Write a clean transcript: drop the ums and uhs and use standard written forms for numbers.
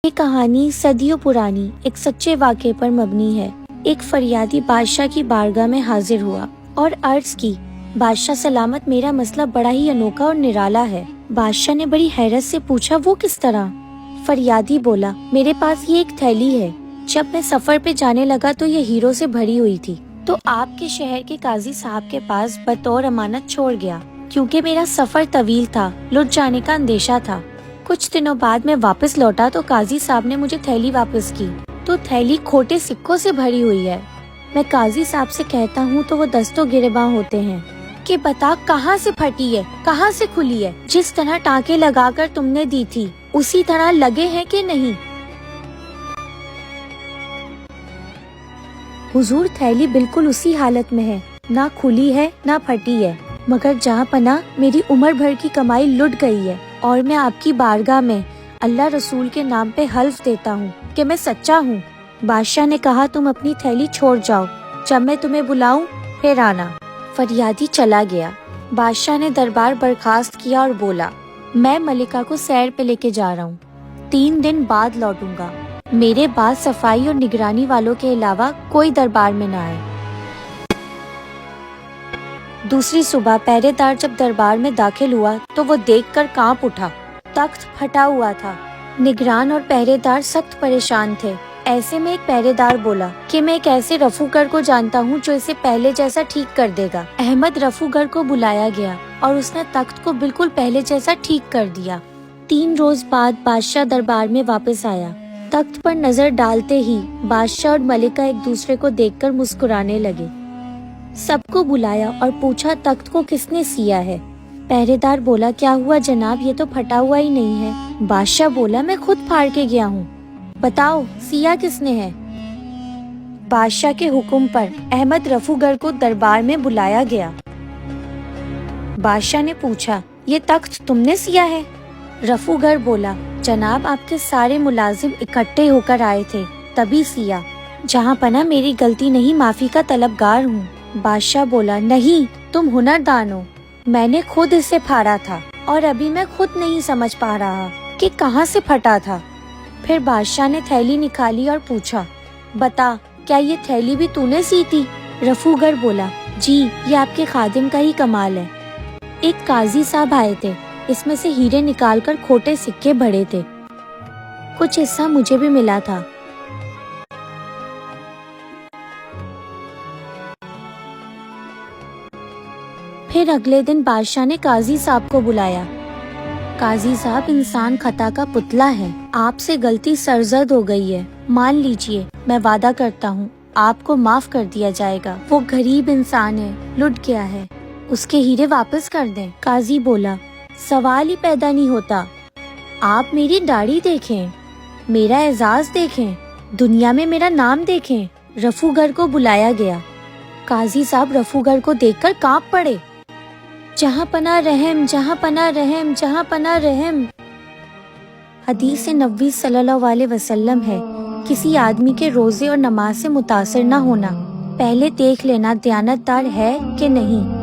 یہ کہانی صدیوں پرانی ایک سچے واقعے پر مبنی ہے۔ ایک فریادی بادشاہ کی بارگاہ میں حاضر ہوا اور عرض کی، بادشاہ سلامت، میرا مسئلہ بڑا ہی انوکھا اور نرالا ہے۔ بادشاہ نے بڑی حیرت سے پوچھا، وہ کس طرح؟ فریادی بولا، میرے پاس یہ ایک تھیلی ہے، جب میں سفر پہ جانے لگا تو یہ ہیروں سے بھری ہوئی تھی، تو آپ کے شہر کے قاضی صاحب کے پاس بطور امانت چھوڑ گیا۔ کیونکہ میرا سفر طویل تھا، لٹ جانے کا اندیشہ تھا۔ کچھ دنوں بعد میں واپس لوٹا تو قاضی صاحب نے مجھے تھیلی واپس کی، تو تھیلی کھوٹے سکوں سے بھری ہوئی ہے۔ میں قاضی صاحب سے کہتا ہوں تو وہ دستوں گریباں ہوتے ہیں کہ بتا کہاں سے پھٹی ہے، کہاں سے کھلی ہے، جس طرح ٹانکے لگا کر تم نے دی تھی اسی طرح لگے ہیں کہ نہیں؟ حضور، تھیلی بالکل اسی حالت میں ہے، نہ کھلی ہے نہ پھٹی ہے، مگر جہاں پناہ میری عمر بھر کی کمائی لٹ گئی ہے، اور میں آپ کی بارگاہ میں اللہ رسول کے نام پہ حلف دیتا ہوں کہ میں سچا ہوں۔ بادشاہ نے کہا، تم اپنی تھیلی چھوڑ جاؤ، جب میں تمہیں بلاؤں پھر آنا۔ فریادی چلا گیا۔ بادشاہ نے دربار برخاست کیا اور بولا، میں ملکہ کو سیر پہ لے کے جا رہا ہوں، 3 دن بعد لوٹوں گا۔ میرے بعد صفائی اور نگرانی والوں کے علاوہ کوئی دربار میں نہ آئے۔ دوسری صبح پہرے دار جب دربار میں داخل ہوا تو وہ دیکھ کر کانپ اٹھا۔ تخت پھٹا ہوا تھا۔ نگران اور پہرے دار سخت پریشان تھے۔ ایسے میں ایک پہرے دار بولا کہ میں ایک ایسے رفوگر کو جانتا ہوں جو اسے پہلے جیسا ٹھیک کر دے گا۔ احمد رفوگر کو بلایا گیا اور اس نے تخت کو بالکل پہلے جیسا ٹھیک کر دیا۔ 3 روز بعد بادشاہ دربار میں واپس آیا۔ تخت پر نظر ڈالتے ہی بادشاہ اور ملکہ ایک دوسرے کو دیکھ کر مسکرانے لگے۔ سب کو بلایا اور پوچھا، تخت کو کس نے سیا ہے؟ پہرے دار بولا، کیا ہوا جناب، یہ تو پھٹا ہوا ہی نہیں ہے۔ بادشاہ بولا، میں خود پھاڑ کے گیا ہوں، بتاؤ سیا کس نے ہے؟ بادشاہ کے حکم پر احمد رفوگر کو دربار میں بلایا گیا۔ بادشاہ نے پوچھا، یہ تخت تم نے سیا ہے؟ رفوگر بولا، جناب آپ کے سارے ملازم اکٹھے ہو کر آئے تھے، تبھی سیا۔ جہاں پناہ میری غلطی نہیں، معافی کا طلبگار ہوں۔ بادشاہ بولا، نہیں، تم ہنردان ہو، میں نے خود اسے پھاڑا تھا اور ابھی میں خود نہیں سمجھ پا رہا کہ کہاں سے پھٹا تھا۔ پھر بادشاہ نے تھیلی نکالی اور پوچھا، بتا، کیا یہ تھیلی بھی تو نے سی تھی؟ رفوگر بولا، جی، یہ آپ کے خادم کا ہی کمال ہے۔ ایک قاضی صاحب آئے تھے، اس میں سے ہیرے نکال کر کھوٹے سکے بھرے تھے، کچھ حصہ مجھے بھی ملا تھا۔ پھر اگلے دن بادشاہ نے قاضی صاحب کو بلایا۔ قاضی صاحب، انسان خطا کا پتلا ہے، آپ سے غلطی سرزد ہو گئی ہے، مان لیجئے، میں وعدہ کرتا ہوں آپ کو معاف کر دیا جائے گا۔ وہ غریب انسان ہے، لٹ گیا ہے، اس کے ہیرے واپس کر دیں۔ قاضی بولا، سوال ہی پیدا نہیں ہوتا، آپ میری داڑھی دیکھیں، میرا اعزاز دیکھیں، دنیا میں میرا نام دیکھیں۔ رفوگر کو بلایا گیا۔ قاضی صاحب رفوگر کو دیکھ کر کانپ پڑے۔ جہاں پناہ رحم، جہاں پناہ رحم، جہاں پناہ رحم۔ حدیث نبوی صلی اللہ علیہ وسلم ہے، کسی آدمی کے روزے اور نماز سے متاثر نہ ہونا، پہلے دیکھ لینا دیانت دار ہے کہ نہیں۔